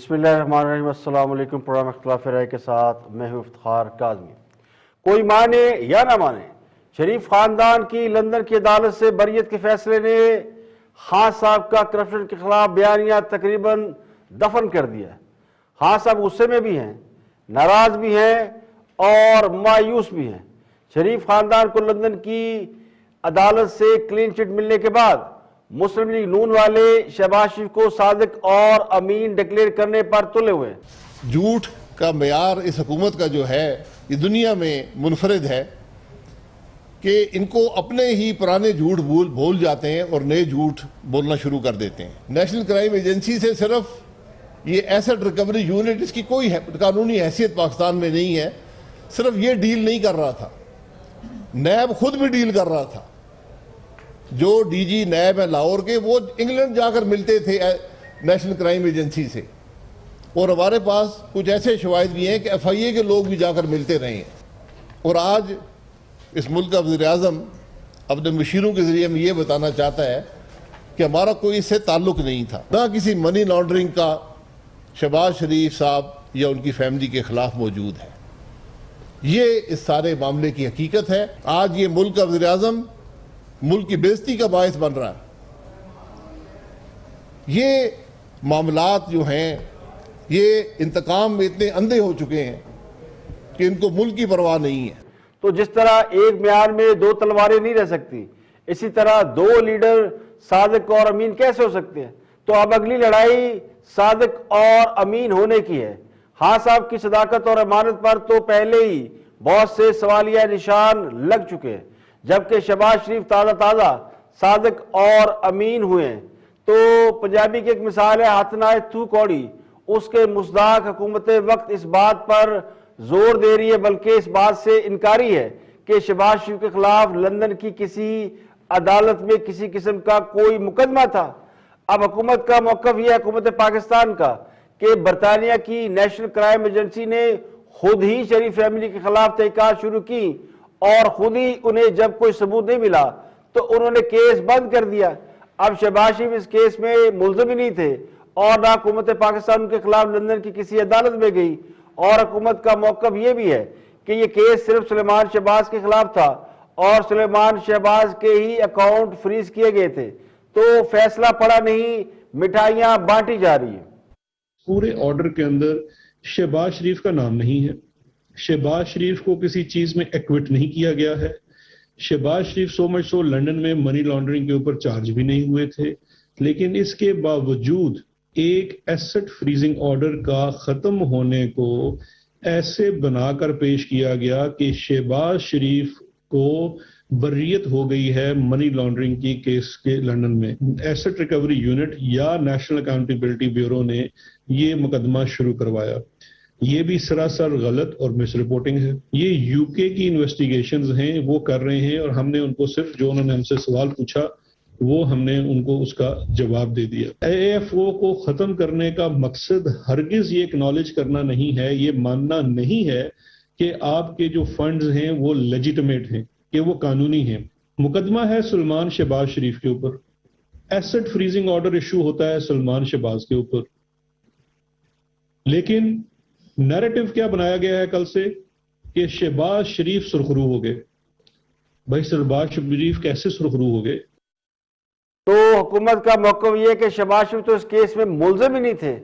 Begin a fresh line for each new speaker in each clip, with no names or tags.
بسم اللہ الرحمن الرحیم۔ السلام علیکم۔ پروگرام اختلاف رائے کے ساتھ میں ہوں افتخار کاظمی۔ کوئی مانے یا نہ مانے، شریف خاندان کی لندن کی عدالت سے بریت کے فیصلے نے خان صاحب کا کرپشن کے خلاف بیانیہ تقریباً دفن کر دیا۔ خان صاحب غصے میں بھی ہیں، ناراض بھی ہیں اور مایوس بھی ہیں۔ شریف خاندان کو لندن کی عدالت سے کلین چٹ ملنے کے بعد مسلم لیگ نون والے شہباز شریف کو صادق اور امین ڈکلیئر کرنے پر تلے ہوئے۔
جھوٹ کا معیار اس حکومت کا جو ہے یہ دنیا میں منفرد ہے کہ ان کو اپنے ہی پرانے جھوٹ بھول جاتے ہیں اور نئے جھوٹ بولنا شروع کر دیتے ہیں۔ نیشنل کرائم ایجنسی سے صرف یہ ایسٹ ریکوری یونٹ، اس کی کوئی قانونی حیثیت پاکستان میں نہیں ہے، صرف یہ ڈیل نہیں کر رہا تھا، نیب خود بھی ڈیل کر رہا تھا۔ جو ڈی جی نیب ہے لاہور کے، وہ انگلینڈ جا کر ملتے تھے نیشنل کرائم ایجنسی سے، اور ہمارے پاس کچھ ایسے شواہد بھی ہیں کہ ایف آئی اے کے لوگ بھی جا کر ملتے رہے ہیں۔ اور آج اس ملک کا وزیر اعظم اپنے مشیروں کے ذریعے میں یہ بتانا چاہتا ہے کہ ہمارا کوئی اس سے تعلق نہیں تھا، نہ کسی منی لانڈرنگ کا شہباز شریف صاحب یا ان کی فیملی کے خلاف موجود ہے۔ یہ اس سارے معاملے کی حقیقت ہے۔ آج یہ ملک کا وزیر اعظم ملک کی بےعزتی کا باعث بن رہا ہے۔ یہ معاملات جو ہیں یہ انتقام میں اتنے اندھے ہو چکے ہیں کہ ان کو ملک کی پرواہ نہیں ہے۔
تو جس طرح ایک میان میں دو تلواریں نہیں رہ سکتی، اسی طرح دو لیڈر صادق اور امین کیسے ہو سکتے ہیں؟ تو اب اگلی لڑائی صادق اور امین ہونے کی ہے۔ خان صاحب کی صداقت اور امانت پر تو پہلے ہی بہت سے سوالیہ نشان لگ چکے ہیں، جبکہ شہباز شریف تازہ صادق اور امین ہوئے ہیں۔ تو پنجابی کی ایک مثال ہے ہاتھ نہ تو کوڑی، اس کے مصداق حکومت وقت اس بات پر زور دے رہی ہے، بلکہ اس بات سے انکاری ہے کہ شہباز شریف کے خلاف لندن کی کسی عدالت میں کسی قسم کا کوئی مقدمہ تھا۔ اب حکومت کا موقف یہ ہے، حکومت پاکستان کا، کہ برطانیہ کی نیشنل کرائم ایجنسی نے خود ہی شریف فیملی کے خلاف تحقیقات شروع کی، اور خود ہی انہیں جب کوئی ثبوت نہیں ملا تو انہوں نے کیس بند کر دیا۔ اب شہباز شریف اس کیس میں ملزم ہی نہیں تھے، اور نہ حکومت پاکستان کے خلاف لندن کی کسی عدالت میں گئی، اور حکومت کا موقف یہ بھی ہے کہ یہ کیس صرف سلیمان شہباز کے خلاف تھا اور سلیمان شہباز کے ہی اکاؤنٹ فریز کیے گئے تھے۔ تو فیصلہ پڑا نہیں، مٹھائیاں بانٹی جا رہی ہیں۔
پورے آرڈر کے اندر شہباز شریف کا نام نہیں ہے۔ شہباز شریف کو کسی چیز میں ایکوٹ نہیں کیا گیا ہے۔ شہباز شریف سو مچ سو لندن میں منی لانڈرنگ کے اوپر چارج بھی نہیں ہوئے تھے، لیکن اس کے باوجود ایک ایسٹ فریزنگ آرڈر کا ختم ہونے کو ایسے بنا کر پیش کیا گیا کہ شہباز شریف کو بریت ہو گئی ہے منی لانڈرنگ کی کیس کے لندن میں۔ ایسٹ ریکوری یونٹ یا نیشنل اکاؤنٹیبلٹی بیورو نے یہ مقدمہ شروع کروایا۔ یہ بھی سراسر غلط اور مس رپورٹنگ ہے۔ یہ یو کے کی انویسٹیگیشنز ہیں، وہ کر رہے ہیں، اور ہم نے ان کو صرف جو انہوں نے ہم سے سوال پوچھا وہ ہم نے ان کو اس کا جواب دے دیا۔ اے ایف او کو ختم کرنے کا مقصد ہرگز یہ اکنالج کرنا نہیں ہے، یہ ماننا نہیں ہے کہ آپ کے جو فنڈز ہیں وہ لیجیٹمیٹ ہیں، کہ وہ قانونی ہیں۔ مقدمہ ہے سلمان شہباز شریف کے اوپر، ایسٹ فریزنگ آرڈر ایشو ہوتا ہے سلمان شہباز کے اوپر، لیکن نیریٹو کیا بنایا گیا ہے کل سے کہ شہباز شریف سرخرو ہو گئے۔ بھائی شہباز شریف کیسے سرخرو ہو گئے؟
تو حکومت کا موقف یہ ہے کہ شہباز شریف تو اس کیس میں ملزم ہی نہیں تھے،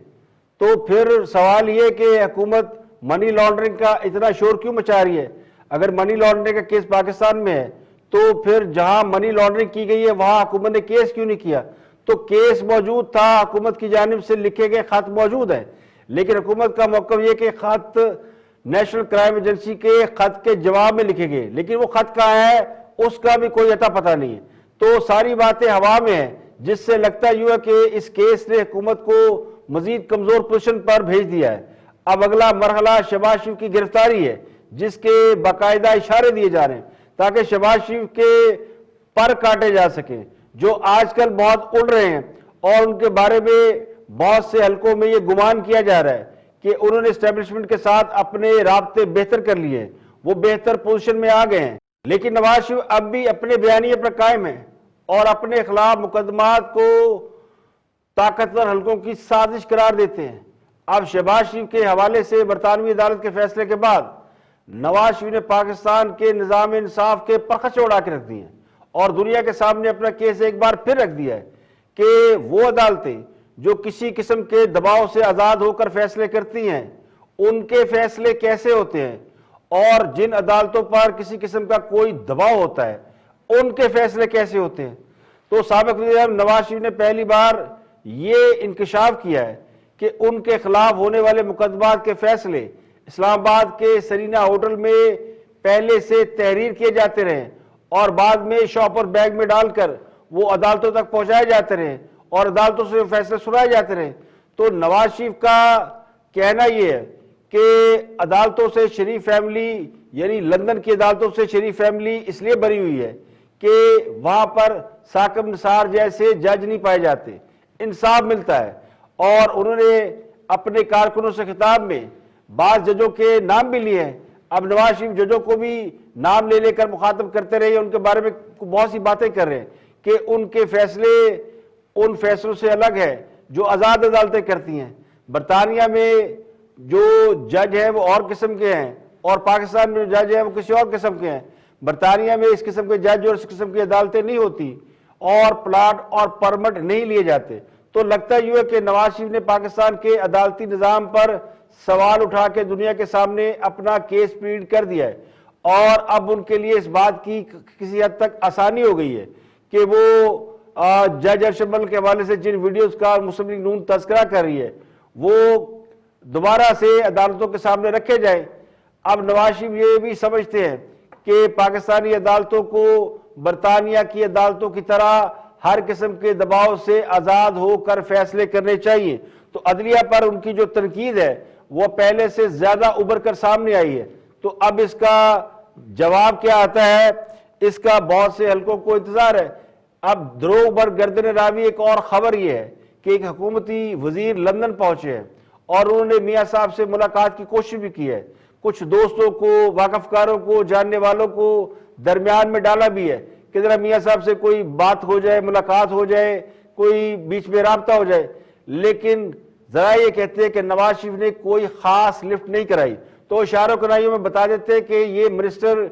تو پھر سوال یہ کہ حکومت منی لانڈرنگ کا اتنا شور کیوں مچا رہی ہے؟ اگر منی لانڈرنگ کا کیس پاکستان میں ہے تو پھر جہاں منی لانڈرنگ کی گئی ہے وہاں حکومت نے کیس کیوں نہیں کیا؟ تو کیس موجود تھا، حکومت کی جانب سے لکھے گئے خط موجود ہے، لیکن حکومت کا موقف یہ کہ خط نیشنل کرائم ایجنسی کے خط کے جواب میں لکھے گئے، لیکن وہ خط کہاں ہے اس کا بھی کوئی اتا پتہ نہیں ہے۔ تو ساری باتیں ہوا میں ہیں، جس سے لگتا یوں ہے کہ اس کیس نے حکومت کو مزید کمزور پوزیشن پر بھیج دیا ہے۔ اب اگلا مرحلہ شہباز شریف کی گرفتاری ہے، جس کے باقاعدہ اشارے دیے جا رہے ہیں تاکہ شہباز شریف کے پر کاٹے جا سکیں، جو آج کل بہت اڑ رہے ہیں، اور ان کے بارے میں بہت سے حلقوں میں یہ گمان کیا جا رہا ہے کہ انہوں نے اسٹیبلشمنٹ کے ساتھ اپنے رابطے بہتر کر لیے ہیں، وہ بہتر پوزیشن میں آ گئے ہیں۔ لیکن نواز شریف اب بھی اپنے بیانیے پر قائم ہیں اور اپنے خلاف مقدمات کو طاقتور حلقوں کی سازش قرار دیتے ہیں۔ اب شہباز شریف کے حوالے سے برطانوی عدالت کے فیصلے کے بعد نواز شریف نے پاکستان کے نظام انصاف کے پرخچے اڑا کے رکھ دی ہیں اور دنیا کے سامنے اپنا کیس ایک بار پھر رکھ دیا ہے کہ وہ عدالتیں جو کسی قسم کے دباؤ سے آزاد ہو کر فیصلے کرتی ہیں ان کے فیصلے کیسے ہوتے ہیں، اور جن عدالتوں پر کسی قسم کا کوئی دباؤ ہوتا ہے ان کے فیصلے کیسے ہوتے ہیں۔ تو سابق وزیر اعظم نواز شریف نے پہلی بار یہ انکشاف کیا ہے کہ ان کے خلاف ہونے والے مقدمات کے فیصلے اسلام آباد کے سرینا ہوٹل میں پہلے سے تحریر کیے جاتے رہے اور بعد میں شاپر بیگ میں ڈال کر وہ عدالتوں تک پہنچائے جاتے رہے اور عدالتوں سے فیصلے سنائے جاتے رہے۔ تو نواز شریف کا کہنا یہ ہے کہ عدالتوں سے شریف فیملی، یعنی لندن کی عدالتوں سے شریف فیملی اس لیے بری ہوئی ہے کہ وہاں پر ثاقب نثار جیسے جج نہیں پائے جاتے، انصاف ملتا ہے۔ اور انہوں نے اپنے کارکنوں سے خطاب میں بعض ججوں کے نام بھی لیے ہیں۔ اب نواز شریف ججوں کو بھی نام لے لے کر مخاطب کرتے رہے، ان کے بارے میں بہت سی باتیں کر رہے ہیں کہ ان کے فیصلے ان فیصلوں سے الگ ہے جو آزاد عدالتیں کرتی ہیں۔ برطانیہ میں جو جج ہیں وہ اور قسم کے ہیں اور پاکستان میں جو جج ہیں وہ کسی اور قسم کے ہیں۔ برطانیہ میں اس قسم کے جج اور اس قسم کی عدالتیں نہیں ہوتی اور پلاٹ اور پرمٹ نہیں لیے جاتے۔ تو لگتا یہ ہے کہ نواز شریف نے پاکستان کے عدالتی نظام پر سوال اٹھا کے دنیا کے سامنے اپنا کیس پلیڈ کر دیا ہے، اور اب ان کے لیے اس بات کی کسی حد تک آسانی ہو گئی ہے کہ وہ جج ارشد ملک کے حوالے سے جن ویڈیوز کا مسلم لیگ نون تذکرہ کر رہی ہے وہ دوبارہ سے عدالتوں کے سامنے رکھے جائیں۔ اب نواز شریف یہ بھی سمجھتے ہیں کہ پاکستانی عدالتوں کو برطانیہ کی عدالتوں کی طرح ہر قسم کے دباؤ سے آزاد ہو کر فیصلے کرنے چاہیے۔ تو عدلیہ پر ان کی جو تنقید ہے وہ پہلے سے زیادہ ابھر کر سامنے آئی ہے۔ تو اب اس کا جواب کیا آتا ہے، اس کا بہت سے حلقوں کو انتظار ہے۔ اب دروغ بر گردن راوی ایک اور خبر یہ ہے کہ ایک حکومتی وزیر لندن پہنچے ہیں اور انہوں نے میاں صاحب سے ملاقات کی کوشش بھی کی ہے، کچھ دوستوں کو، واقفکاروں کو، جاننے والوں کو درمیان میں ڈالا بھی ہے کہ ذرا میاں صاحب سے کوئی بات ہو جائے، ملاقات ہو جائے، کوئی بیچ میں رابطہ ہو جائے، لیکن ذرا یہ کہتے ہیں کہ نواز شریف نے کوئی خاص لفٹ نہیں کرائی۔ تو اشاروں کنائیوں میں بتا دیتے ہیں کہ یہ منسٹر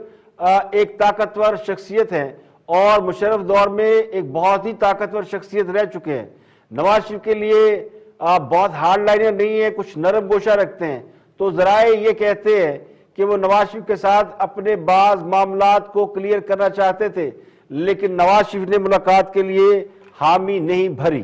ایک طاقتور شخصیت ہیں اور مشرف دور میں ایک بہت ہی طاقتور شخصیت رہ چکے ہیں۔ نواز شریف کے لیے بہت ہارڈ لائنر نہیں ہے، کچھ نرم گوشہ رکھتے ہیں۔ تو ذرائع یہ کہتے ہیں کہ وہ نواز شریف کے ساتھ اپنے بعض معاملات کو کلیئر کرنا چاہتے تھے، لیکن نواز شریف نے ملاقات کے لیے حامی نہیں بھری۔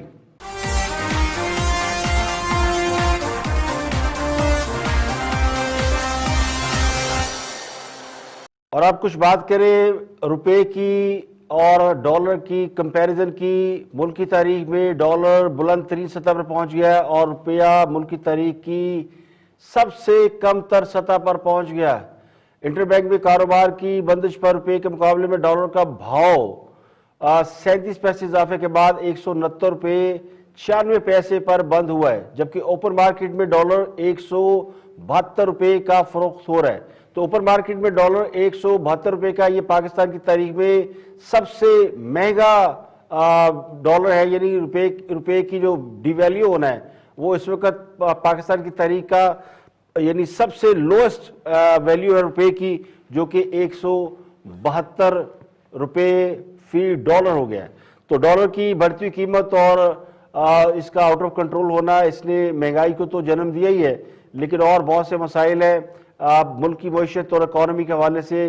اور آپ کچھ بات کریں روپے کی اور ڈالر کی کمپیریزن کی۔ ملک کی تاریخ میں ڈالر بلند ترین سطح پر پہنچ گیا ہے اور روپیہ ملک کی تاریخ کی سب سے کم تر سطح پر پہنچ گیا ہے۔ انٹر بینک میں کاروبار کی بندش پر روپے کے مقابلے میں ڈالر کا بھاؤ 37 پیسے اضافے کے بعد 169 روپے 96 پیسے پر بند ہوا ہے، جبکہ اوپن مارکیٹ میں ڈالر 172 روپے کا فروخت ہو رہا ہے۔ تو اوپن مارکیٹ میں ڈالر 172 روپے کا یہ پاکستان کی تاریخ میں سب سے مہنگا ڈالر ہے، یعنی روپے کی جو ڈی ویلیو ہونا ہے وہ اس وقت پاکستان کی تاریخ کا یعنی سب سے لوسٹ ویلیو ہے روپے کی، جو کہ 172 روپے فی ڈالر ہو گیا ہے۔ تو ڈالر کی بڑھتی ہوئی قیمت اور اس کا آؤٹ آف کنٹرول ہونا اس نے مہنگائی کو تو جنم دیا ہی ہے، لیکن اور بہت سے مسائل ہیں۔ ملک کی معیشت اور اکانومی کے حوالے سے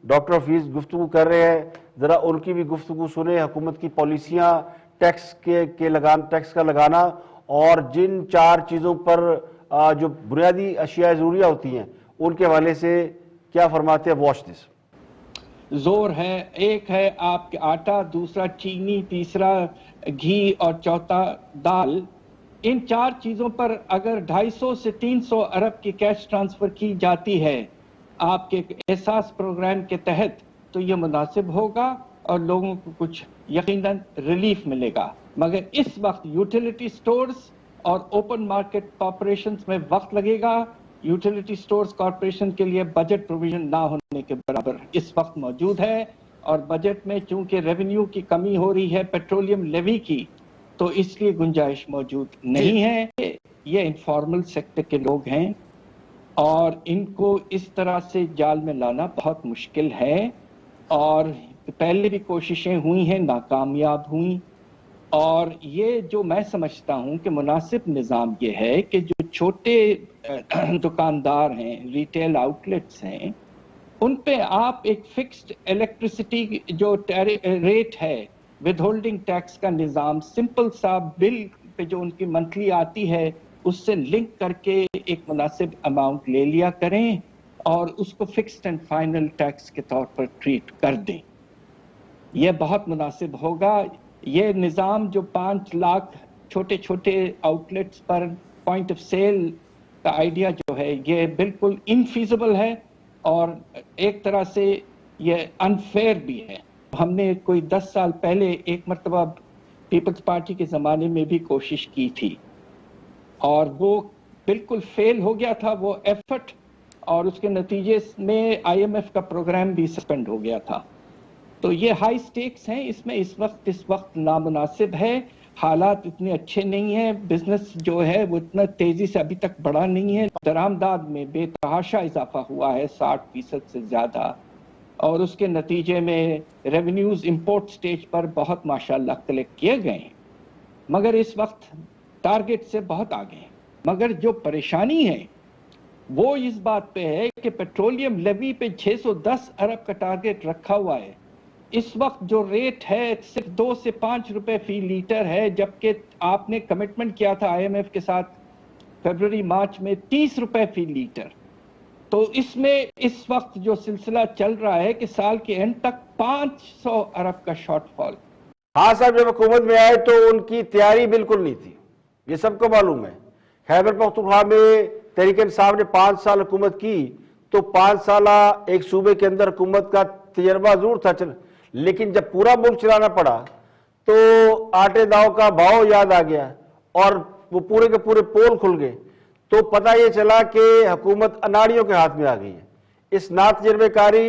ڈاکٹر حفیظ گفتگو کر رہے ہیں، ذرا ان کی بھی گفتگو سنیں۔ حکومت کی پالیسیاں، ٹیکس کا لگانا اور جن 4 چیزوں پر جو بنیادی اشیاء ضروریہ ہوتی ہیں ان کے حوالے سے کیا فرماتے ہیں، واچ دس۔
زور ہے، ایک ہے آپ کے آٹا، دوسرا چینی، تیسرا گھی اور چوتھا دال۔ ان 4 چیزوں پر اگر 250 سے 300 ارب کی کیش ٹرانسفر کی جاتی ہے آپ کے احساس پروگرام کے تحت تو یہ مناسب ہوگا اور لوگوں کو کچھ یقیناً ریلیف ملے گا۔ مگر اس وقت یوٹیلیٹی سٹورز اور اوپن مارکیٹ کارپوریشنز میں وقت لگے گا۔ یوٹیلیٹی سٹورز کارپوریشن کے لیے بجٹ پروویژن نہ ہونے کے برابر اس وقت موجود ہے، اور بجٹ میں چونکہ ریونیو کی کمی ہو رہی ہے پیٹرولیم لیوی کی، تو اس لیے گنجائش موجود نہیں ہے۔ یہ انفارمل سیکٹر کے لوگ ہیں اور ان کو اس طرح سے جال میں لانا بہت مشکل ہے، اور پہلے بھی کوششیں ہوئی ہیں، ناکامیاب ہوئیں. اور یہ جو میں سمجھتا ہوں کہ مناسب نظام یہ ہے کہ جو چھوٹے دکاندار ہیں، ریٹیل آؤٹلیٹس ہیں، ان پہ آپ ایک فکسڈ الیکٹریسٹی جو ریٹ ہے، ود ہولڈنگ ٹیکس کا نظام، سمپل سا بل پہ جو ان کی منتھلی آتی ہے اس سے لنک کر کے ایک مناسب اماؤنٹ لے لیا کریں اور اس کو فکسڈ اینڈ فائنل ٹیکس کے طور پر ٹریٹ کر دیں. یہ بہت مناسب ہوگا. یہ نظام جو 5 لاکھ چھوٹے چھوٹے آؤٹ لیٹس پر پوائنٹ آف سیل کا آئیڈیا جو ہے یہ بالکل انفیزیبل ہے اور ایک طرح سے یہ انفیئر بھی ہے. ہم نے کوئی 10 سال پہلے ایک مرتبہ پیپلز پارٹی کے زمانے میں بھی کوشش کی تھی اور وہ بالکل فیل ہو گیا تھا وہ ایفرٹ، اور اس کے نتیجے میں آئی ایم ایف کا پروگرام بھی سسپینڈ ہو گیا تھا. تو یہ ہائی سٹیکس ہیں، اس میں اس وقت نامناسب ہے. حالات اتنے اچھے نہیں ہیں، بزنس جو ہے وہ اتنا تیزی سے ابھی تک بڑھا نہیں ہے. درآمدات میں بے تحاشا اضافہ ہوا ہے 60% سے زیادہ، اور اس کے نتیجے میں ریونیوز امپورٹ سٹیج پر بہت ماشاءاللہ کلیکٹ کیے گئے ہیں، مگر اس وقت ٹارگٹ سے بہت آگے ہیں. مگر جو پریشانی ہے وہ اس بات پہ ہے کہ پیٹرولیم لیوی پہ 610 ارب کا ٹارگٹ رکھا ہوا ہے. اس وقت جو ریٹ ہے صرف 2 سے 5 روپے فی لیٹر ہے، جبکہ آپ نے کمٹمنٹ کیا تھا آئی ایم ایف کے ساتھ فیبروری مارچ میں 30 روپے فی لیٹر. تو اس میں اس وقت جو سلسلہ چل رہا ہے کہ سال کے اینڈ تک 500 ارب کا شارٹ فال.
ہاں صاحب جب حکومت میں آئے تو ان کی تیاری بالکل نہیں تھی، یہ سب کو معلوم ہے. خیبر پختونخوا میں تحریک انصاف نے 5 سال حکومت کی تو 5 سالہ ایک صوبے کے اندر حکومت کا تجربہ ضرور تھا، لیکن جب پورا ملک چلانا پڑا تو آٹے داؤ کا بھاؤ یاد آ گیا اور وہ پورے کے پورے پول کھل گئے. تو پتہ یہ چلا کہ حکومت اناڑیوں کے ہاتھ میں آ گئی ہے. اس ناتجربے کاری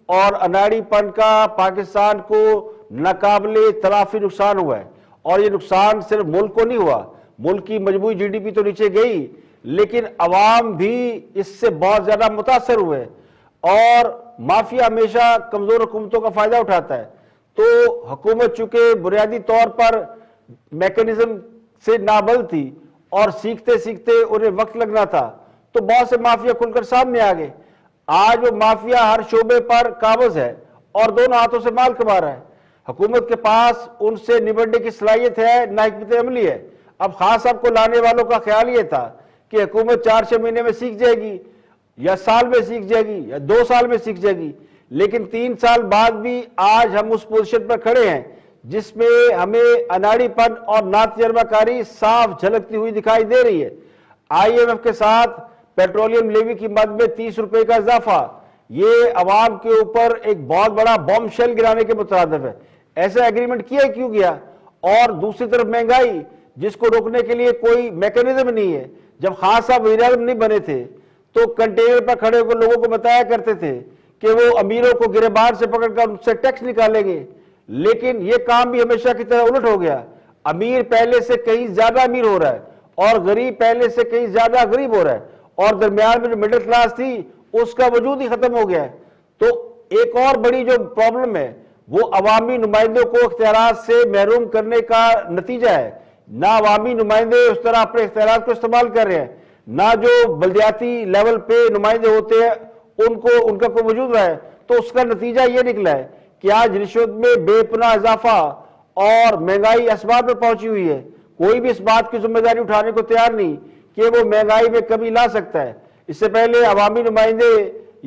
اور اناڑی پن کا پاکستان کو ناقابل تلافی نقصان ہوا ہے، اور یہ نقصان صرف ملک کو نہیں ہوا، ملک کی مجموعی جی ڈی پی تو نیچے گئی لیکن عوام بھی اس سے بہت زیادہ متاثر ہوئے. اور مافیا ہمیشہ کمزور حکومتوں کا فائدہ اٹھاتا ہے. تو حکومت چونکہ بنیادی طور پر میکنزم سے نابل تھی اور سیکھتے سیکھتے انہیں وقت لگنا تھا، تو بہت سے مافیا کھل کر سامنے آ گئے. آج وہ مافیا ہر شعبے پر قابض ہے اور دونوں ہاتھوں سے مال کما رہا ہے. حکومت کے پاس ان سے نمٹنے کی صلاحیت ہے، نہ حکمت عملی ہے. اب خان صاحب کو لانے والوں کا خیال یہ تھا کہ حکومت 4-6 مہینے میں سیکھ جائے گی یا سال میں سیکھ جائے گی یا 2 سال میں سیکھ جائے گی، لیکن 3 سال بعد بھی آج ہم اس پوزیشن پر کھڑے ہیں جس میں ہمیں اناڑی پن اور ناتجربہ کاری صاف جھلکتی ہوئی دکھائی دے رہی ہے. آئی ایم ایف کے ساتھ پیٹرولیم لیوی کی مد میں 30 روپے کا اضافہ، یہ عوام کے اوپر ایک بہت بڑا بم شیل گرانے کے مترادف ہے. ایسا ایگریمنٹ کیا کیوں گیا؟ اور دوسری طرف مہنگائی جس کو روکنے کے لیے کوئی میکنزم نہیں ہے. جب خان صاحب وزیر اعظم نہیں بنے تھے تو کنٹینر پر کھڑے ہو کر لوگوں کو بتایا کرتے تھے کہ وہ امیروں کو گریبان سے پکڑ کر ان سے ٹیکس نکالیں گے، لیکن یہ کام بھی ہمیشہ کی طرح الٹ ہو گیا. امیر پہلے سے کہیں زیادہ امیر ہو رہا ہے اور غریب پہلے سے کہیں زیادہ غریب ہو رہا ہے، اور درمیان میں جو مڈل کلاس تھی اس کا وجود ہی ختم ہو گیا ہے. تو ایک اور بڑی جو پرابلم ہے وہ عوامی نمائندوں کو اختیارات سے محروم کرنے کا نتیجہ ہے. نہ عوامی نمائندے اس طرح اپنے اختیارات کو استعمال کر رہے ہیں، نہ جو بلدیاتی لیول پہ نمائندے ہوتے ہیں ان کا کوئی وجود رہا ہے. تو اس کا نتیجہ یہ نکلا ہے کہ آج رشوت میں بے پناہ اضافہ اور مہنگائی اسباب پر پہنچی ہوئی ہے. کوئی بھی اس بات کی ذمہ داری اٹھانے کو تیار نہیں کہ وہ مہنگائی میں کمی لا سکتا ہے. اس سے پہلے عوامی نمائندے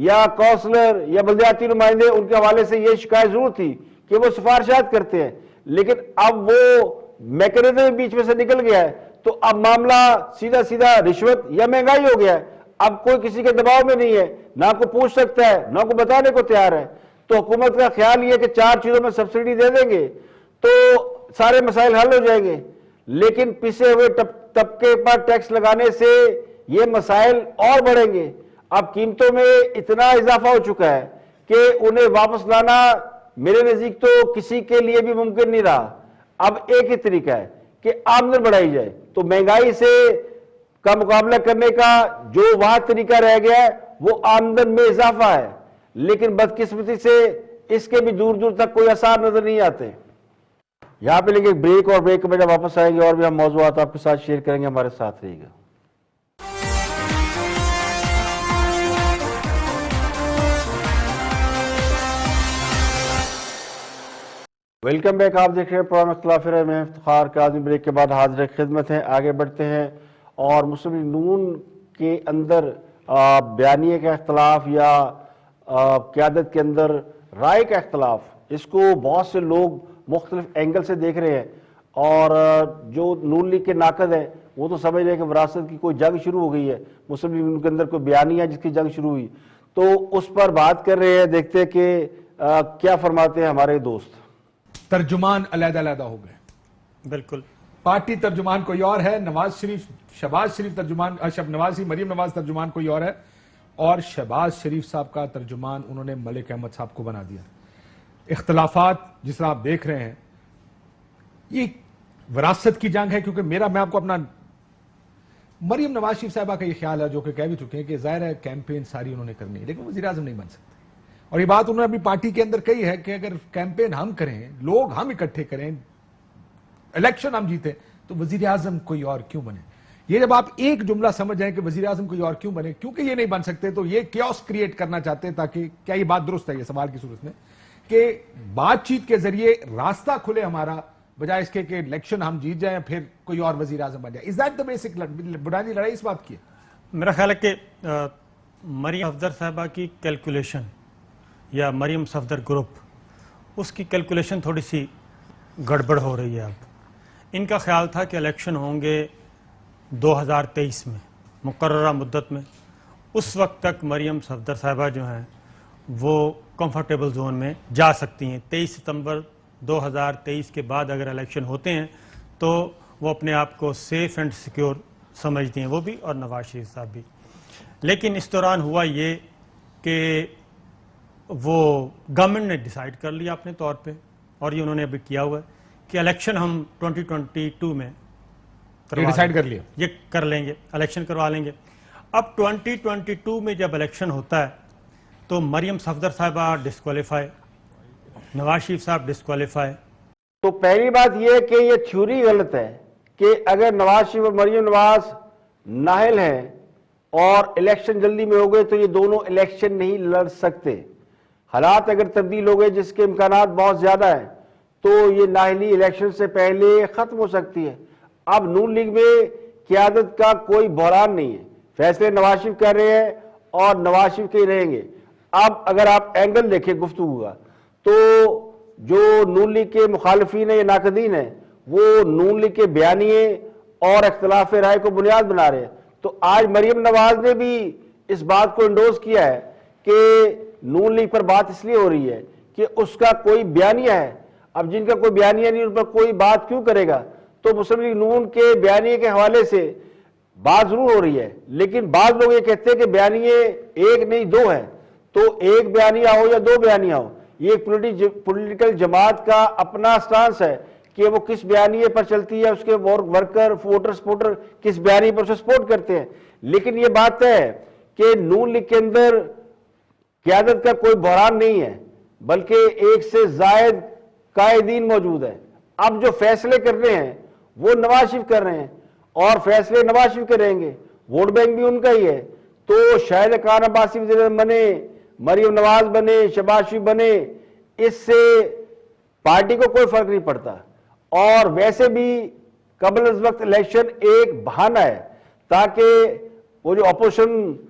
یا کونسلر یا بلدیاتی نمائندے ان کے حوالے سے یہ شکایت ضرور تھی کہ وہ سفارشات کرتے ہیں، لیکن اب وہ میکنزم بیچ میں سے نکل گیا ہے. تو اب معاملہ سیدھا سیدھا رشوت یا مہنگائی ہو گیا ہے. اب کوئی کسی کے دباؤ میں نہیں ہے، نہ کوئی پوچھ سکتا ہے نہ کوئی بتانے کو تیار ہے. تو حکومت کا خیال یہ کہ 4 چیزوں میں سبسڈی دے دیں گے تو سارے مسائل حل ہو جائیں گے، لیکن پسے ہوئے طبقے پر ٹیکس لگانے سے یہ مسائل اور بڑھیں گے. اب قیمتوں میں اتنا اضافہ ہو چکا ہے کہ انہیں واپس لانا میرے نزدیک تو کسی کے لیے بھی ممکن نہیں رہا. اب ایک ہی طریقہ ہے کہ آمدن بڑھائی جائے. تو مہنگائی سے کا مقابلہ کرنے کا جو وہاں طریقہ رہ گیا ہے وہ آمدن میں اضافہ ہے، لیکن بدقسمتی سے اس کے بھی دور دور تک کوئی آثار نظر نہیں آتے۔ یہاں پہ لیں گے بریک، اور بریک میں جب واپس آئیں گے اور بھی ہم موضوعات آپ کے ساتھ شیئر کریں گے، ہمارے ساتھ رہیے گا۔ ویلکم بیک، آپ دیکھ رہے ہیں پروگرام اختلاف رائے میں افتخار کاظمی۔ بریک کے بعد حاضر خدمت ہیں، آگے بڑھتے ہیں اور مسلم لیگ نون کے اندر بیانیے کا اختلاف یا قیادت کے اندر رائے کا اختلاف، اس کو بہت سے لوگ مختلف اینگل سے دیکھ رہے ہیں، اور جو نون لیگ کے ناقد ہیں وہ تو سمجھ رہے ہیں کہ وراثت کی کوئی جنگ شروع ہو گئی ہے، مسلم لیگ نون کے اندر کوئی بیانیہ ہے جس کی جنگ شروع ہوئی، تو اس پر بات کر رہے ہیں۔ دیکھتے ہیں کہ کیا فرماتے ہیں ہمارے دوست۔
ترجمان علیحدہ علیحدہ ہو گئے،
بالکل
پارٹی ترجمان کوئی اور ہے، نواز شریف شہباز شریف ترجمان، مریم نواز ترجمان کوئی اور ہے، اور شہباز شریف صاحب کا ترجمان انہوں نے ملک احمد صاحب کو بنا دیا۔ اختلافات جس طرح آپ دیکھ رہے ہیں، یہ وراثت کی جنگ ہے، کیونکہ میں آپ کو اپنا مریم نواز شریف صاحبہ کا یہ خیال ہے، جو کہ کہہ بھی چکے ہیں کہ ظاہر ہے کیمپین ساری انہوں نے کرنی ہے، لیکن وزیر اعظم نہیں بن سکتے، اور یہ بات انہوں نے اپنی پارٹی کے اندر کہی ہے کہ اگر کیمپین ہم کریں، لوگ ہم اکٹھے کریں، الیکشن ہم جیتے، تو وزیر اعظم کوئی اور کیوں بنے۔ یہ جب آپ ایک جملہ سمجھ جائیں کہ وزیر اعظم کوئی اور کیوں بنے، کیونکہ یہ نہیں بن سکتے، تو یہ کیوس کریٹ کرنا چاہتے ہیں، تاکہ کیا یہ بات درست ہے یہ سوال کی صورت میں کہ بات چیت کے ذریعے راستہ کھلے ہمارا، بجائے اس کے کہ الیکشن ہم جیت جائیں پھر کوئی اور وزیر اعظم بن جائے۔ از دیٹ دی بیسک بنیادی لڑائی اس بات کی ہے؟
میرا خیال ہے کہ مریم صفدر صاحبہ کی کیلکولیشن یا مریم صفدر گروپ، اس کی کیلکولیشن تھوڑی سی گڑبڑ ہو رہی ہے۔ اب ان کا خیال تھا کہ الیکشن ہوں گے 2023 میں، مقررہ مدت میں، اس وقت تک مریم صفدر صاحبہ جو ہیں وہ کمفرٹیبل زون میں جا سکتی ہیں۔ 23 ستمبر 2023 کے بعد اگر الیکشن ہوتے ہیں تو وہ اپنے آپ کو سیف اینڈ سیکیور سمجھتی ہیں، وہ بھی اور نواز شریف صاحب بھی۔ لیکن اس دوران ہوا یہ کہ وہ گورنمنٹ نے ڈیسائیڈ کر لیا اپنے طور پہ، اور یہ انہوں نے ابھی کیا ہوا ہے کہ الیکشن ہم 2022 میں
ڈیسائیڈ کر لیا،
یہ کر لیں گے، الیکشن کروا لیں گے۔ اب 2022 میں جب الیکشن ہوتا ہے تو مریم صفدر صاحبہ ڈسکوالیفائی، نواز شریف صاحب ڈسکوالیفائی۔
تو پہلی بات یہ کہ یہ تھیوری غلط ہے کہ اگر نواز شریف اور مریم نواز نااہل ہیں اور الیکشن جلدی میں ہو گئے تو یہ دونوں الیکشن نہیں لڑ سکتے۔ حالات اگر تبدیل ہو گئے جس کے امکانات بہت زیادہ ہیں تو یہ نااہلی الیکشن سے پہلے ختم ہو سکتی ہے۔ اب نون لیگ میں قیادت کا کوئی بحران نہیں ہے، فیصلے نواز شریف کر رہے ہیں اور نواز شریف کے ہی رہیں گے۔ اب اگر آپ اینگل دیکھیں گفتگو کا، تو جو نون لیگ کے مخالفین ہیں یا ناقدین ہیں وہ نون لیگ کے بیانیے اور اختلاف رائے کو بنیاد بنا رہے ہیں۔ تو آج مریم نواز نے بھی اس بات کو انڈوز کیا ہے کہ نون لیگ پر بات اس لیے ہو رہی ہے کہ اس کا کوئی بیانیہ ہے۔ اب جن کا کوئی بیانیہ نہیں ان پر کوئی بات کیوں کرے گا؟ تو مسلم لیگ نون کے بیانیے کے حوالے سے بات ضرور ہو رہی ہے، لیکن بعض لوگ یہ کہتے ہیں کہ بیانیے ایک نہیں دو ہیں، تو ایک بیانیہ ہو یا دو بیانیہ ہو، یہ ایک پولیٹیکل جماعت کا اپنا سٹانس ہے کہ وہ کس بیانیے پر چلتی ہے، اس کے ورکر ووٹر سپورٹر کس بیانیے پر اسے سپورٹ کرتے ہیں۔ لیکن یہ بات ہے کہ نون لیگ کے اندر قیادت کا کوئی بحران نہیں ہے، بلکہ ایک سے زائد قائدین موجود ہیں۔ اب جو فیصلے کر رہے ہیں وہ نواز شریف کر رہے ہیں، اور فیصلے نواز شریف کریں گے، ووٹ بینک بھی ان کا ہی ہے۔ تو شاہد خان عباسی وزیر اعظم بنے، مریم نواز بنے، شہباز شریف بنے، اس سے پارٹی کو کوئی فرق نہیں پڑتا۔ اور ویسے بھی قبل از وقت الیکشن ایک بہانہ ہے تاکہ وہ جو اپوزیشن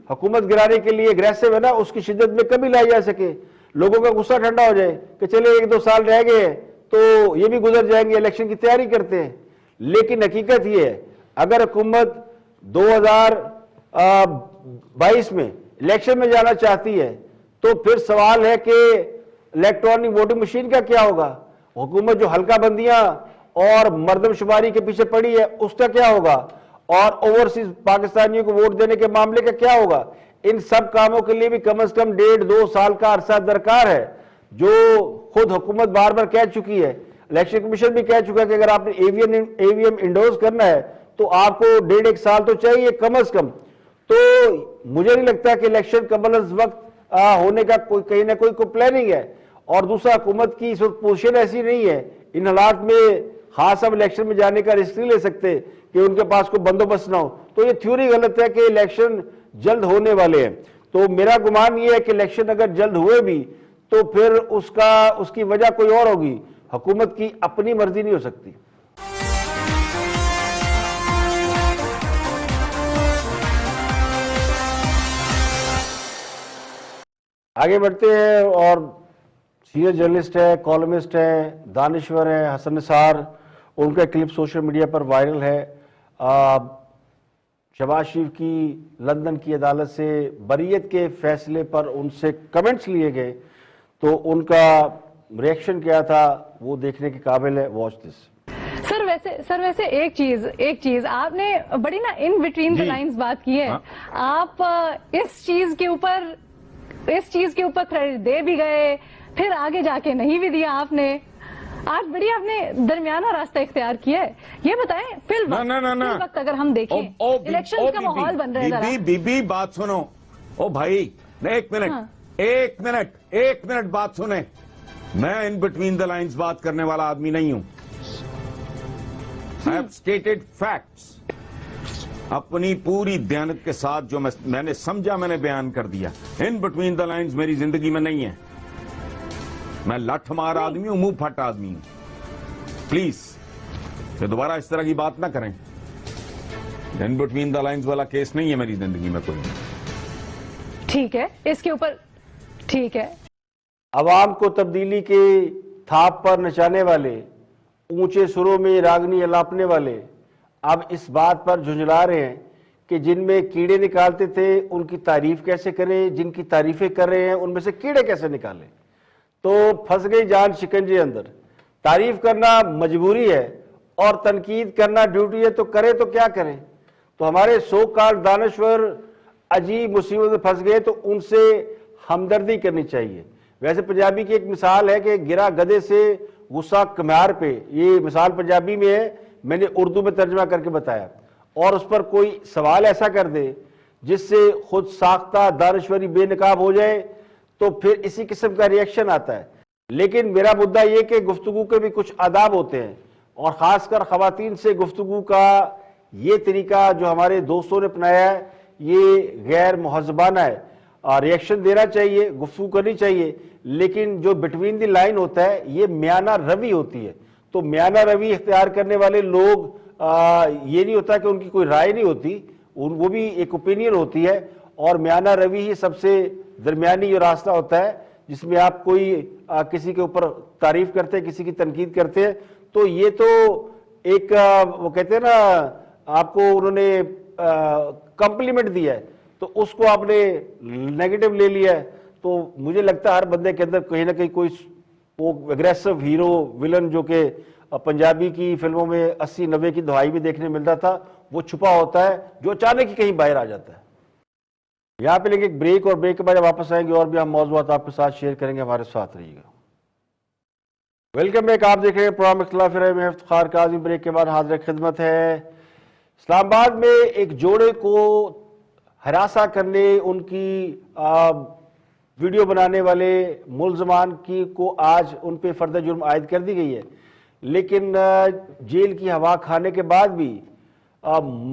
حکومت گرانے کے لیے اگریسو ہے نا، اس کی شدت میں کمی لائی جا سکے، لوگوں کا غصہ ٹھنڈا ہو جائے کہ چلے 1-2 سال رہ گئے تو یہ بھی گزر جائیں گے، الیکشن کی تیاری کرتے ہیں۔ لیکن حقیقت یہ ہے اگر حکومت 2022 میں الیکشن میں جانا چاہتی ہے تو پھر سوال ہے کہ الیکٹرانک ووٹنگ مشین کا کیا ہوگا، حکومت جو حلقہ بندیاں اور مردم شماری کے پیچھے پڑی ہے اس کا کیا ہوگا، اور اوورسیز پاکستانیوں کو ووٹ دینے کے معاملے کا کیا ہوگا۔ ان سب کاموں کے لیے بھی کم از کم 1.5-2 سال کا عرصہ درکار ہے، جو خود حکومت بار بار کہہ چکی ہے۔ الیکشن کمیشن بھی کہہ چکا ہے کہ اگر آپ نے ای وی ایم انڈوز کرنا ہے تو آپ کو 1.5 سال تو چاہیے کم از کم. تو مجھے نہیں لگتا کہ الیکشن قبل از وقت ہونے کا کہیں نہ کوئی پلاننگ ہے. اور دوسرا, حکومت کی اس وقت پوزیشن ایسی نہیں ہے ان حالات میں, خاص اب الیکشن میں جانے کا رسک نہیں لے سکتے کہ ان کے پاس کوئی بندوبست نہ ہو. تو یہ تھیوری غلط ہے کہ الیکشن جلد ہونے والے ہیں. تو میرا گمان یہ ہے کہ الیکشن اگر جلد ہوئے بھی تو پھر اس کی وجہ کوئی اور ہوگی, حکومت کی اپنی مرضی نہیں ہو سکتی. آگے بڑھتے ہیں, اور سینئر جرنلسٹ ہے, کالمسٹ ہے, دانشور ہے حسن نثار. ان کا کلپ سوشل میڈیا پر وائرل ہے. شہباز شریف کی لندن کی عدالت سے بریت کے فیصلے پر ان سے کمنٹس لیے گئے, تو ان کا ریئیکشن کیا تھا وہ دیکھنے کے قابل ہے. Watch this.
سر ویسے ایک چیز آپ نے بڑی نا ان بٹوین دا لائنز بات کی ہے. آپ اس چیز کے اوپر کریڈٹ دے بھی گئے, پھر آگے جا کے نہیں بھی دیا آپ نے. آج بڑی آپ نے درمیانہ راستہ اختیار کیا ہے. یہ بتائیں فی الوقت اگر ہم دیکھیں الیکشن کا ماحول بن رہا ہے.
بی بات سنو. او بھائی ایک منٹ بات سنیں. میں ان بٹوین دا لائنز بات کرنے والا آدمی نہیں ہوں. I have stated facts. اپنی پوری دیانت کے ساتھ جو میں نے سمجھا میں نے بیان کر دیا. ان بٹوین دا لائنز میری زندگی میں نہیں ہے. میں لٹھ مار آدمی ہوں, منہ پھٹ آدمی ہوں. پلیز کہ دوبارہ اس طرح کی بات نہ کریں. ان بٹوین دا لائنز والا کیس نہیں ہے میری زندگی میں کوئی.
ٹھیک ہے, اس کے اوپر ٹھیک ہے.
عوام کو تبدیلی کے تھاپ پر نچانے والے, اونچے سروں میں راگنی الاپنے والے اب اس بات پر جھنجلا رہے ہیں کہ جن میں کیڑے نکالتے تھے ان کی تعریف کیسے کریں, جن کی تعریفیں کر رہے ہیں ان میں سے کیڑے کیسے نکالیں. تو پھنس گئی جان شکنجے اندر. تعریف کرنا مجبوری ہے اور تنقید کرنا ڈیوٹی ہے, تو کرے تو کیا کریں. تو ہمارے سو کال دانشور عجیب مصیبت میں پھنس گئے, تو ان سے ہمدردی کرنی چاہیے. ویسے پنجابی کی ایک مثال ہے کہ گرا گدے سے غصہ کمیار پہ, یہ مثال پنجابی میں ہے, میں نے اردو میں ترجمہ کر کے بتایا. اور اس پر کوئی سوال ایسا کر دے جس سے خود ساختہ دانشوری بے نقاب ہو جائے, تو پھر اسی قسم کا ریئیکشن آتا ہے. لیکن میرا مدعا یہ کہ گفتگو کے بھی کچھ آداب ہوتے ہیں, اور خاص کر خواتین سے گفتگو کا یہ طریقہ جو ہمارے دوستوں نے اپنایا ہے یہ غیر مہذبانہ ہے. ریئیکشن دینا چاہیے, گفتگو کرنی چاہیے, لیکن جو بٹوین دی لائن ہوتا ہے یہ میانہ روی ہوتی ہے. تو میانہ روی اختیار کرنے والے لوگ یہ نہیں ہوتا کہ ان کی کوئی رائے نہیں ہوتی, وہ بھی ایک اوپینین ہوتی ہے, اور میانہ روی ہی سب سے درمیانی جو راستہ ہوتا ہے جس میں آپ کوئی کسی کے اوپر تعریف کرتے ہیں, کسی کی تنقید کرتے ہیں. تو یہ تو ایک وہ کہتے ہیں نا, آپ کو انہوں نے کمپلیمنٹ دیا ہے تو اس کو آپ نے نیگیٹو لے لیا ہے. تو مجھے لگتا ہے ہر بندے کے اندر کہیں نہ کہیں کوئی وہ اگریسو ہیرو ولن جو کہ پنجابی کی فلموں میں 80-90 کی دہائی میں دیکھنے ملتا تھا, وہ چھپا ہوتا ہے جو اچانک ہی کہیں باہر آ جاتا ہے. یہاں پہ لیں گے ایک بریک, اور بریک کے بعد واپس آئیں گے اور بھی ہم موضوعات آپ کے ساتھ شیئر کریں گے. ہمارے ساتھ رہیے گا. Welcome back. آپ دیکھ رہے ہیں پروگرام اختلاف رائے میں افتخار کاظمی. بریک کے بعد حاضر خدمت ہے. اسلام آباد میں ایک جوڑے کو ہراساں کرنے, ان کی ویڈیو بنانے والے ملزمان کو آج ان پہ فرد جرم عائد کر دی گئی ہے, لیکن جیل کی ہوا کھانے کے بعد بھی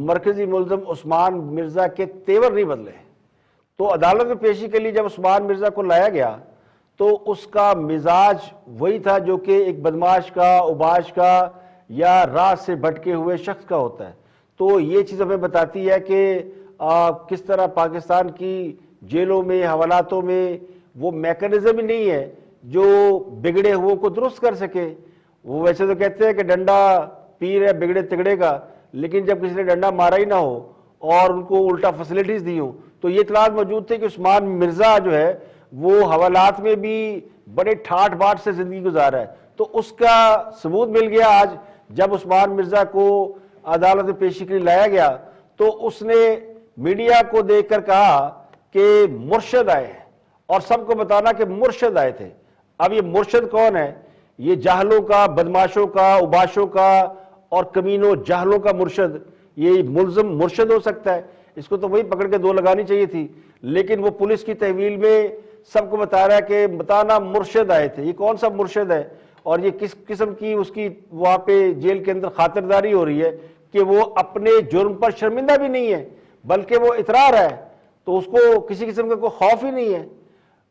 مرکزی ملزم عثمان مرزا کے تیور نہیں بدلے. تو عدالت میں پیشی کے لیے جب عثمان مرزا کو لایا گیا تو اس کا مزاج وہی تھا جو کہ ایک بدماش کا, اوباش کا یا راہ سے بھٹکے ہوئے شخص کا ہوتا ہے. تو یہ چیز ہمیں بتاتی ہے کہ کس طرح پاکستان کی جیلوں میں, حوالاتوں میں وہ میکنزم ہی نہیں ہے جو بگڑے ہوئے کو درست کر سکے. وہ ویسے تو کہتے ہیں کہ ڈنڈا پیر ہے بگڑے تگڑے کا, لیکن جب کسی نے ڈنڈا مارا ہی نہ ہو اور ان کو الٹا فیسلٹیز دی ہوں. تو یہ اطلاعات موجود تھے کہ عثمان مرزا جو ہے وہ حوالات میں بھی بڑے ٹھاٹ باٹ سے زندگی گزارا ہے. تو اس کا ثبوت مل گیا آج جب عثمان مرزا کو عدالت میں پیشی کے لیے لایا گیا. تو اس نے میڈیا کو دیکھ کر کہا کہ مرشد آئے ہیں, اور سب کو بتانا کہ مرشد آئے تھے. اب یہ مرشد کون ہے؟ یہ جاہلوں کا, بدماشوں کا, اوباشوں کا اور کمینوں جاہلوں کا مرشد, یہ ملزم مرشد ہو سکتا ہے، اس کو تو وہی پکڑ کے 2 لگانی چاہیے تھی، لیکن وہ پولیس کی تحویل میں سب کو بتا رہا ہے کہ بتانا مرشد آئے تھے۔ یہ کون سا مرشد ہے اور یہ کس قسم کی اس کی وہاں پہ جیل کے اندر خاطرداری ہو رہی ہے کہ وہ اپنے جرم پر شرمندہ بھی نہیں ہے بلکہ وہ اطرار ہے، تو اس کو کسی قسم کا کوئی خوف ہی نہیں ہے۔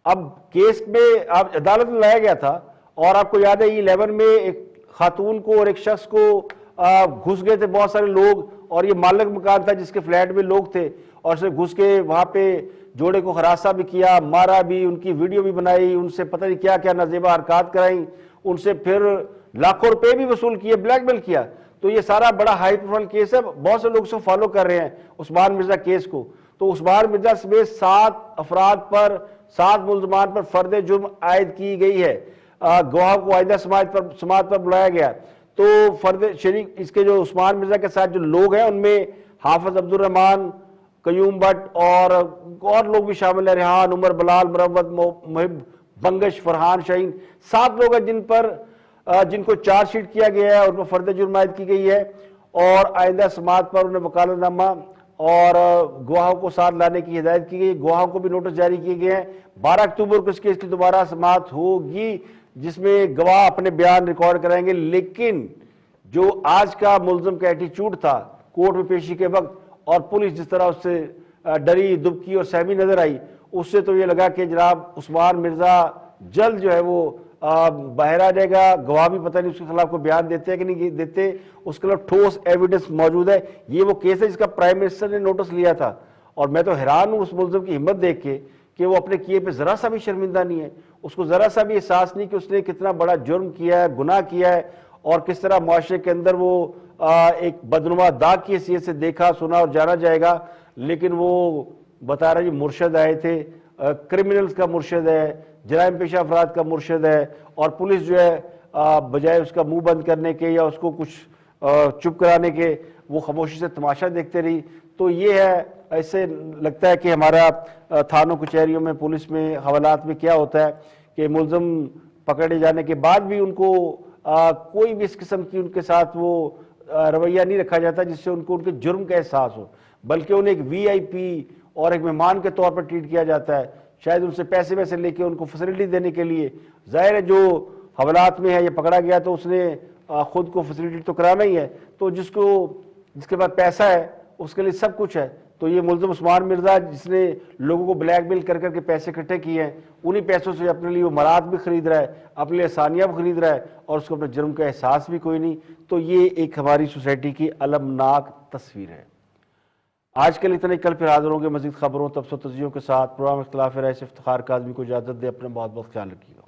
اب کیس میں آپ عدالت میں لایا گیا تھا اور آپ کو یاد ہے E11 میں ایک خاتون کو اور ایک شخص کو گھس گئے تھے بہت سارے لوگ، اور یہ مالک مکان تھا جس کے فلیٹ میں لوگ تھے، اور اسے گھس کے وہاں پہ جوڑے کو ہراسہ بھی کیا، مارا بھی، ان کی ویڈیو بھی بنائی، ان سے پتہ نہیں کیا کیا نازیبہ حرکات کرائیں، ان سے پھر لاکھوں روپے بھی وصول کیے، بلیک میل کیا۔ تو یہ سارا بڑا ہائی پروفائل کیس ہے، بہت سے لوگ اس کو فالو کر رہے ہیں عثمان مرزا کیس کو۔ تو عثمان مرزا سمیت 7 افراد پر، 7 ملزمان پر فرد جرم عائد کی گئی ہے۔ گواہ کو آئندہ سماعت پر بلایا گیا۔ تو فرد شریک اس کے جو عثمان مرزا کے ساتھ جو لوگ ہیں ان میں حافظ عبد الرحمان، قیوم بٹ اور لوگ بھی شامل ہیں، ریحان، عمر، بلال، مروت، محب، بنگش، فرحان، شاہین، 7 لوگ ہیں جن کو چارج شیٹ کیا گیا ہے اور ان پر فرد جرم عائد کی گئی ہے، اور آئندہ سماعت پر انہیں وکالت نامہ اور گواہوں کو ساتھ لانے کی ہدایت کی گئی۔ گواہوں کو بھی نوٹس جاری کیے گئے ہیں۔ 12 اکتوبر کو اس کیس کی دوبارہ سماعت ہوگی جس میں گواہ اپنے بیان ریکارڈ کرائیں گے، لیکن جو آج کا ملزم کا ایٹیچیوڈ تھا کورٹ میں پیشی کے وقت، اور پولیس جس طرح اس سے ڈری، دبکی اور سہمی نظر آئی، اس سے تو یہ لگا کہ جناب عثمان مرزا جلد جو ہے وہ باہر آ جائے گا۔ گواہ بھی پتہ نہیں اس کے خلاف کوئی بیان دیتے ہیں کہ نہیں دیتے، اس کے خلاف ٹھوس ایویڈنس موجود ہے۔ یہ وہ کیس ہے جس کا پرائم منسٹر نے نوٹس لیا تھا، اور میں تو حیران ہوں اس ملزم کی ہمت دیکھ کے کہ وہ اپنے کیے پہ ذرا سا بھی شرمندہ نہیں ہے، اس کو ذرا سا بھی احساس نہیں کہ اس نے کتنا بڑا جرم کیا ہے، گناہ کیا ہے، اور کس طرح معاشرے کے اندر وہ ایک بدنما داغ کی حیثیت سے دیکھا، سنا اور جانا جائے گا۔ لیکن وہ بتا رہا جی مرشد آئے تھے، کرمنلز کا مرشد ہے، جرائم پیشہ افراد کا مرشد ہے، اور پولیس جو ہے بجائے اس کا منہ بند کرنے کے یا اس کو کچھ چپ کرانے کے وہ خاموشی سے تماشا دیکھتے رہی۔ تو یہ ہے، ایسے لگتا ہے کہ ہمارا تھانوں کچہریوں میں، پولیس میں، حوالات میں کیا ہوتا ہے کہ ملزم پکڑے جانے کے بعد بھی ان کو کوئی بھی اس قسم کی ان کے ساتھ وہ رویہ نہیں رکھا جاتا جس سے ان کو ان کے جرم کا احساس ہو، بلکہ انہیں ایک VIP اور ایک مہمان کے طور پر ٹریٹ کیا جاتا ہے، شاید ان سے پیسے ویسے لے کے ان کو فیسلٹی دینے کے لیے۔ ظاہر ہے جو حوالات میں ہے یہ پکڑا گیا تو اس نے خود کو فیسلٹی تو کرانا ہی ہے، تو جس کے پاس پیسہ ہے اس کے لیے سب کچھ ہے۔ تو یہ ملزم عثمان مرزا جس نے لوگوں کو بلیک میل کر کے پیسے اکٹھے کیے ہیں، انہی پیسوں سے اپنے لیے وہ مراد بھی خرید رہا ہے، اپنے لیے آسانیاں بھی خرید رہا ہے، اور اس کو اپنے جرم کا احساس بھی کوئی نہیں۔ تو یہ ایک ہماری سوسائٹی کی المناک تصویر ہے۔ آج کے لیے اتنا ہی، کل پھر حاضر ہوں گے مزید خبروں، تبصروں، تجزیوں کے ساتھ۔ پروگرام اختلاف رائے سے افتخار کاظمی کو اجازت دے، اپنا بہت بہت خیال رکھیے گا۔